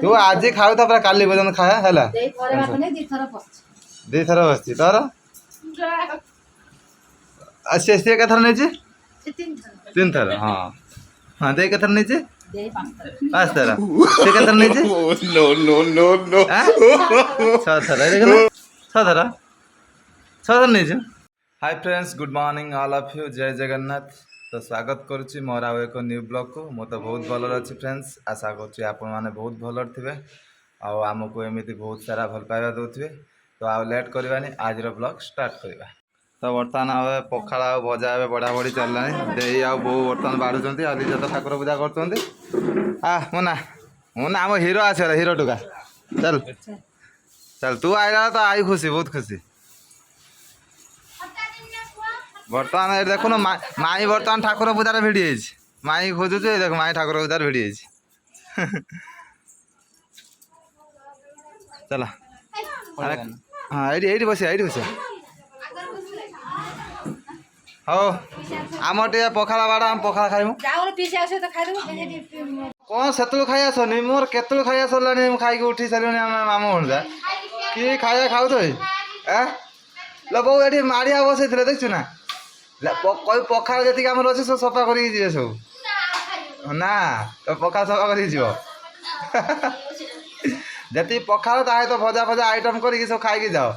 तू आज खाऊ तो पूरा काली पर्यंत खाया है दी थर बस तोर सी के थर नहीं तीन थर हाँ हाँ दे के थर नहीं पाँच थर से के थर नहीं नो नो नो नो छह थर नहीं hi friends good morning all of you जय जगन्नाथ तो स्वागत करुच्ची मोर आउ एक न्यू ब्लॉग को मु तो बहुत भल अच्छी फ्रेंड्स आशा करुच्ची आपण मैंने बहुत भल थे आमको एमती बहुत सारा भल पाइबा दौथे तो आउ लेट करवानी आज ब्लॉग स्टार्ट करवा तो बर्तमान आ पखाड़ आ भजा ए बढ़ा बढ़ी चलला दे आ बो बर्तमान बाढ़ुंट आलिजा तो ठाकुर पूजा कर मुना आम हिरो आस हिरो टुका चल चल तू आइला तो आई खुशी बहुत खुशी बर्तमान ये देखुन माई बर्तमान ठाकुर पूजार भिड़ी माई खोजुच देख माई ठाकुर पूजार भिड़ी चल हाँ ये बस बस हो आम टे पखाड़ा बाड़ा आम पखाड़ा खाइमु कौन से खाई आसनी मोर केतु खाई सरला खाई उठी सारे माम भणजा कि खाया खाऊ तो लो बो ये माड़िया बसई देखु ना कोई पखाड़ जी आम अच्छे सब सफा कर सब ना तो पखाड़ सफा कर जी पखाड़ ताहे तो भजा भजा आइटम कर सब खाई जाओ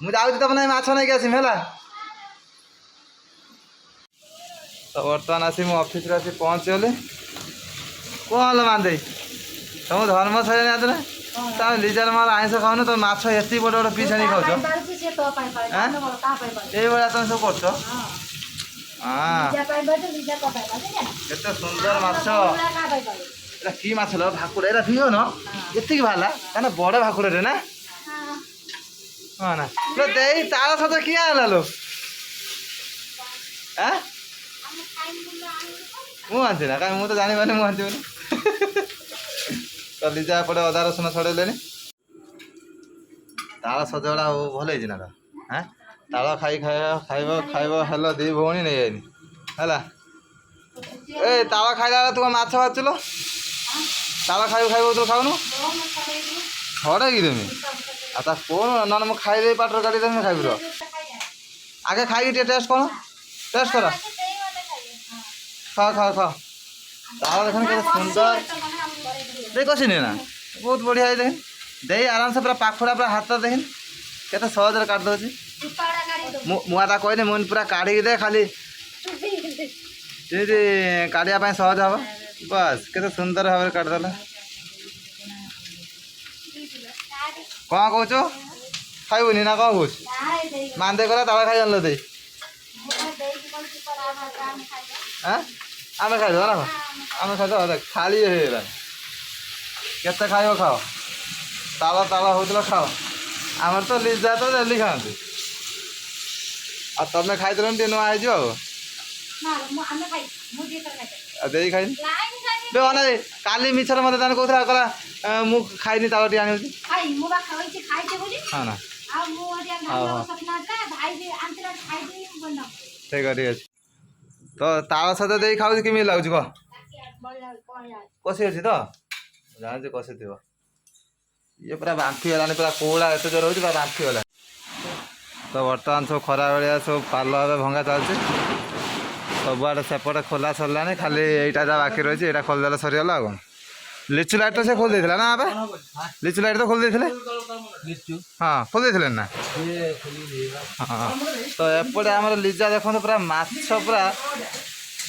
मुझे जाऊँ तुम ना माछ नहीं आसमी है तो बर्तमान आसी मो ऑफिस आसी पहुँचगली कौन मानदे तुम धर्मशाला जाते ना तुम लिजार मार आईस खाऊन तो माछ एत बड़ बड़ पीस आनी खाऊ ये भाया तुम सब कर केते सुंदर माछ कि माछ लो भाकुड़ एरा फिओ न एतिक भाला काना बड़ भाकुड़ रे ना हाँ ना लो दे तार सत किया आला लो हैं मु आनती ना कहीं मु तो जानी पानी मु आनती तो लिजा पड़े अदा रसुन छड़ेले ताल सजड़ा भल है ना हाँ ताल खाई खाइब खाइब हेलो दी भौणी नहीं आईनी है ए ताल खाइला तू माछ बाचुल ताल खाइब खाइब तू खाऊनु छड़े कि देमी आ कौन ना मुझे खाई पाटर काटी देमी खाइब आगे खाई टेस्ट कर टेस्ट कर खा खा खा ताल देखने के सुंदर देख कसिनी ना बहुत बढ़िया है देख दे आराम से पूरा पाखुड़ा पूरा हाथ देख केते सहज काट दौची मुआ कहनी मुझे पूरा काढ़ी दे खाली काढ़ा सहज हम बस केते सुंदर भाव काटदेला कौन कौच खाइबुनि ना कौन कौच मानदे गला ताला खाई आनल दे आम खाइद ना आम खाइद खाली केते खाइब खाओ ताल ताल होता खाओ आमर तो लिजा तो डेली खाती आ तुम खाई टे नुआ दे खाई ना काली मिछर मत कहला कहला मु खाइनी ताल टी आनी हाँ ना ठीक है ठीक है तो ताल सहित दे खाऊ कि लगुच कह कषि अच्छी तो जान कषि थी ये पूरा बांफी गलानी पूरा कोड़ा एत जोर हो बांफी गला तो बर्तमान सब खरा बेलिया सब पाल भंगा चलती सबुआड़े सेपटे खोला सरलानी खाली यहीटा जहाँ बाकी रही है खोलदे सरीगला कौन लिचु लाइट तो से खोल देला ना अब लिचु लाइट तो खोल देते हाँ खोल देते ना हाँ तो एपटे आम लिजा देखते पूरा माछ पूरा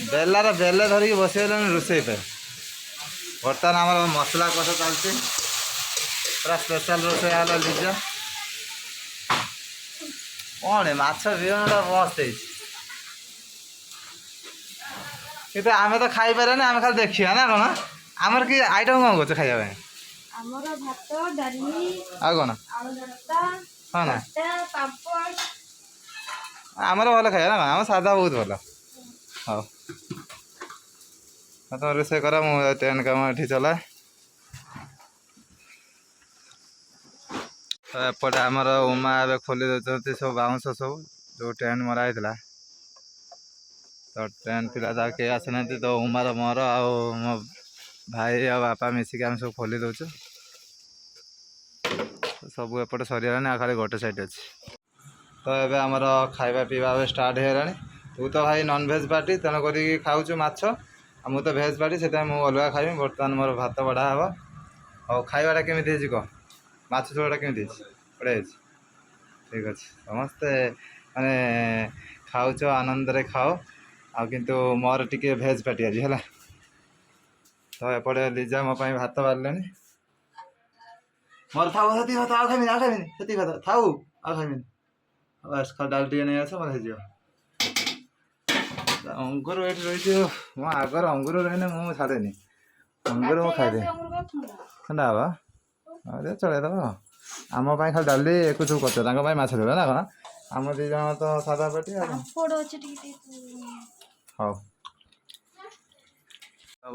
बेलार बेले धरिकी बसगले रोषे पे बर्तमान आम मसला कषा चलती पूरा स्पेशल रोषे है लिजा कौन माछ विहनटा मस्त है आम तो खाई पारे आम खाली देखा ना कौन आमर कि आइटम कौन कर खाइबा आ कौन हाँ ना आमर भल खाइबा ना आम सादा बहुत भल हाँ तुम रोषे कर मुझे टेन काम ये चलाए तो एपटे आमर उमा ए खोली दे सब बाउंस सब जो टेंट मरा होता तो टेंट पिला कई आसना तो उमार मोर आ भाई आ बापा मिसिक आम सब खोली दौचु सब एपटे सरीगलानी आ खाली गोटे साइड अच्छी तो ये आमर खाଇବା पीवा स्टार्ट हो तू तो भाई नॉनभेज पार्टी तेणुक खाऊ माछ आ मु तो भेज पार्टी से मुझे अलग खाइबी बर्तमान मोर भात बढ़ा हे और खाइबाटा केमी कह माछ झोलटा केमी बढ़िया ठीक अच्छे समस्ते माने खाऊच आनंद रे खाओ आ किंतु मोर टिके भेज पार्टी आज है तो एपटे लिजा मो भात बारे मोर था से भात आ खाइबी से भात थाऊ आ खाइबी बस खा डाल टे नहीं आस मत अंगूर ये रही मो आगर अंगूर रही मुझे छाड़े अंगूर मुझे खाई ठंडा हाँ अरे चलदेव आम खाली डाली एक सब कर माछ देवे ना कौन आम दी जन तो सादा पेटी हाँ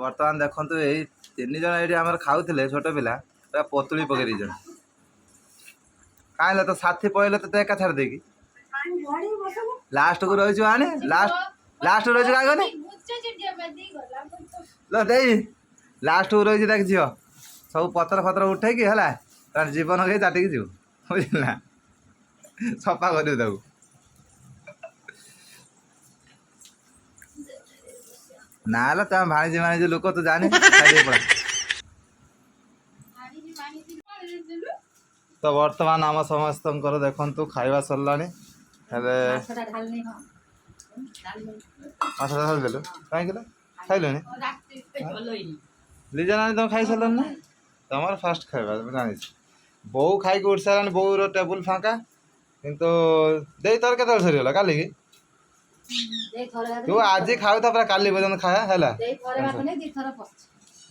बर्तमान देखु यही तीन जन ये आम खाऊे छोट पिला पूरा पतुड़ी पकई दीजन कहीं तो साथी पहले तो एका छाड़ दे लास्ट को रही आने लास्ट को रही क्या कहनी लास्ट को रही देख झील सब पतर फतर उठे कि है जीवन के चाटिकी जीव बुझा सफा कर ना तुम भाणीजी माणीजी लोक तो जाने तो वर्तमान आम समस्त देखु खाଇବା सरलानी माछटा ढालीदेलु कहीं खाइलुनि लीजा नानी तुम खाई सारे ना तुम फास्ट खाଇବା जानी बो खाई उठ सारे बोर टेबुल फाँका किंतु दे तोर के सरीगला काली की तू आज खाऊ पूरा काली पर्यटन खाया है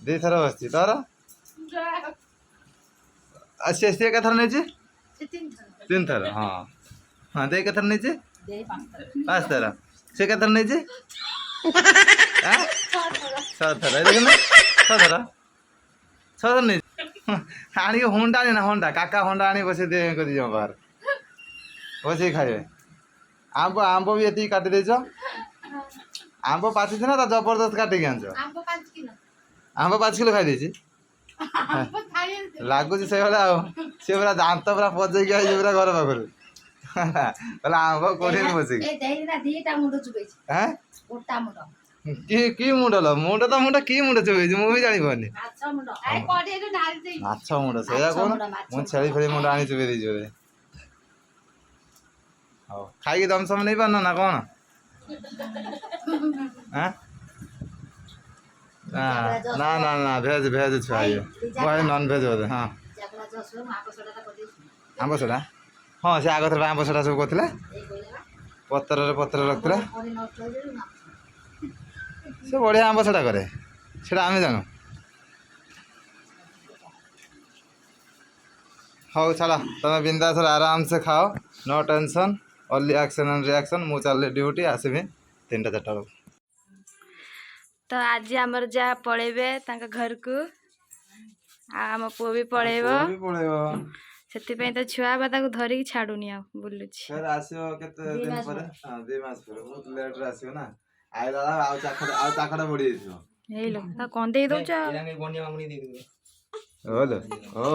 दी थर बस तोर सी थर नहीं तीन थर हाँ हाँ दे के थर नहीं पाँच थर सी के थर नहीं छर देखना छर छर नहीं आनी होंडा नहीं ना होंडा काका होंडा आनी बस दे बाहर बस खाइए आंब आंब भी ये काटी देच आंब पाची ना तो जबरदस्त काटिक आंच आंब 5 किलो खाई लगुच से सी पूरा दांत पूरा पजेक पूरा घर पाखर आंब कोड़ी बस कि मुंड लो मुंड तो मुंड कि मुंड चुबे मुझे जानी पानी माछ मुंड से कौन मुझे छेली फेली मुंड आनी चुबे दी हाँ खाई दम सम नहीं पारना ना कौन ना ना ना भेज भेज छुआ भाई नॉन भेज बोधे हाँ आंब सड़ा हाँ से आग थर आंब सड़ा सब करते पतर पतर रखते से बढ़िया आंब सड़ा करे आम जानु हाँ छाड़ तुम बिंदास आराम से खाओ no tension only action and reaction मु चल ड्यूटी आसबि 3टा 4टा तो आज आमर जा पड़ेबे तांका घर को आम पुओ भी पड़ेबो से तो छुआ बाता को धरिक छाड़ुनी आ बुलुछि फिर आसियो केते दिन पर हां 2 मास पर बहुत लेट रे आसियो ना आइला आ चाखड़ा बड़ी दिसो हेलो ता कोन दे दो छ इलांगे गोनिया मामुनी दे दो ओले ओ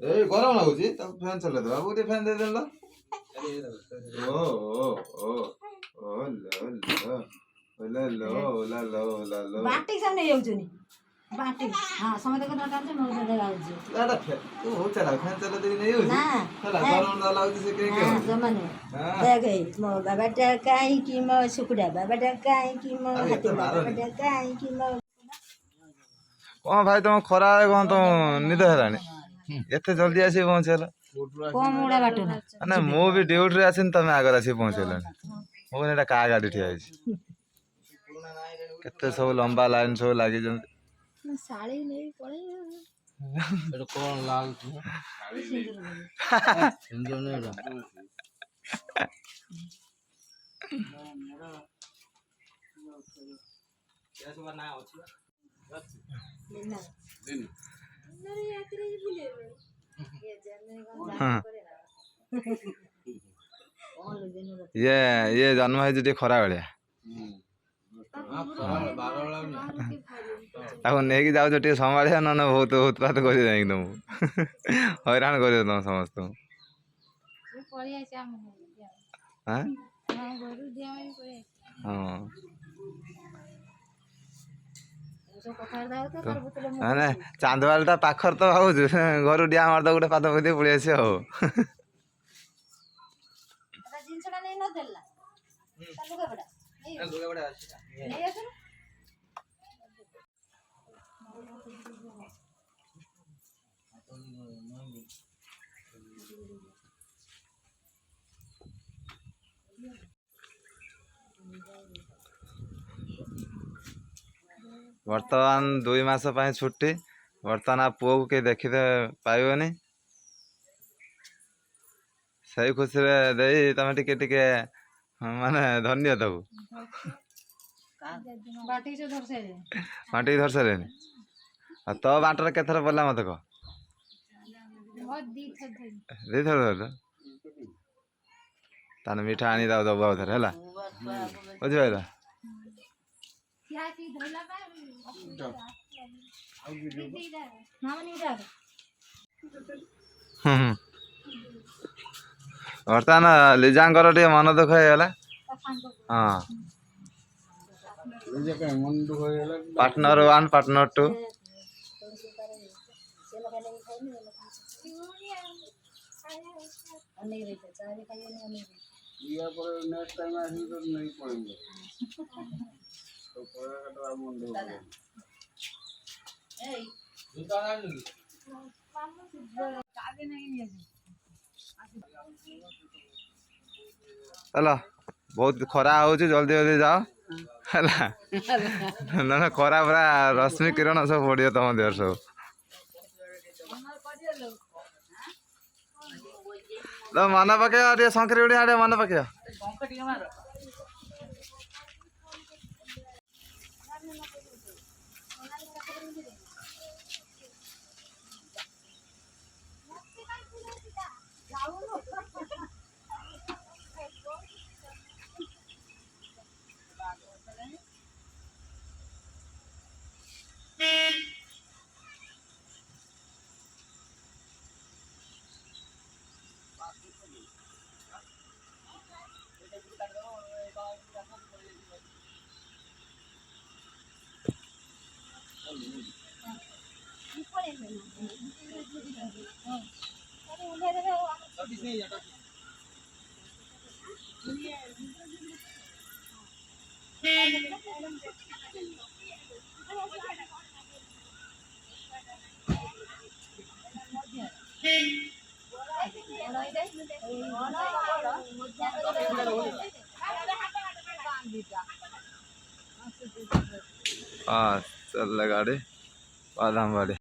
ए गरम लागुची त फैन चले दो बाबू फैन दे देलो ओ ओ ओ ओ लो बाटी सामने जाउछनी बाटी हां समय तक नटा छ मोर दे गाउछु दादा तू हो चला फैन चले दे नहीं हो ना चला गरम ना लागुची से के हां जमाने देखे मो बाबाटा काई की मो सुकुडा बाबाटा काई की मो हाथी बाबाटा काई की मो कौन भाई तुम खरा कौन तो निद हेलानी एते जल्दी आसी पहुंचेला कम उड़ा बाटो ना मु भी ड्यूटी रे आसिन तमे आगर आसी पहुंचेलानी मो एटा का गाड़ी ठिया आइछि केते सब लंबा लाइन सब लागी जन साड़ी नहीं पड़े एटा कोन लाल छ सिंदूर नहीं रा क्या सब ना अछि दिन अरे यात्री भूले ये जन्म ये जन्म है जे खरा बेलिया ତାକୁ ନେଇକି ଯାଉଛ ଟିକେ ସମ୍ଭାଳିବା ନହେଲେ ବହୁତ ଉତ୍ପାତ କରିବ ଯାଇକି ତମକୁ ହଇରାଣ କରିବ ତମ ସମସ୍ତଙ୍କୁ। ଆଁ? ହଁ ମାନେ ଚାନ୍ଦବାଲିଟା ପାଖରେ ତ ଭାବୁଛୁ ଘରୁ ଡିଆ ମାରିଦ ଗୋଟେ ପାଦ ପକେଇ ପଳେଇ ଆସିବ ଆଉ। ଜିନିଷଟା ନେଇ ନଦେଲା ନେଇ ଆସୁନୁ। ବର୍ତ୍ତମାନ 2 ମାସ ପାଇଁ ଛୁଟି। ବର୍ତ୍ତମାନ ପୁଅକୁ କେହି ଦେଖିତେ ପାଇବନି। ସେଇ ଖୁସିରେ ଦେଇ ତମେ ଟିକେ ଟିକେ ମାନେ ଧନ୍ୟ ତାକୁ ବାଟିକି ଧରି ସାରିଲେଣି। ଆଉ ତୋ ବାଣ୍ଟରେ କେତେଥର ପଡ଼ିଲା ମତେ କହ? 2 ଥର ଧରିଲ। ତାହେଲେ ମିଠା ଆଣି ତାକୁ ଦବୁ ଆଉ ଥରେ ହେଲା, ବୁଝିପାରିଲ? ବର୍ତ୍ତମାନ ଲିଜାଙ୍କର ଟିକେ ମନ ଦୁଃଖ ହେଇଗଲା। ହଁ, ପାର୍ଟନର 1 ପାର୍ଟନର 2 ହେଲା। ବହୁତ ଖରା ହଉଛି, ଜଲ୍ଦି ଜଲ୍ଦି ଯାଅ ହେଲା, ନହେଲେ ଖରା ପୁରା ରଶ୍ମି କିରଣ ସବୁ ପଡ଼ିବ ତମ ଦେହରେ ସବୁ। ମନେ ପକେଇବ ଟିକେ ଶଙ୍ଖରେ ଉଡ଼ିଆ ଟିକେ ମନେ ପକେଇବ। हाँ चल गाड़ी बादाम वाड़ी।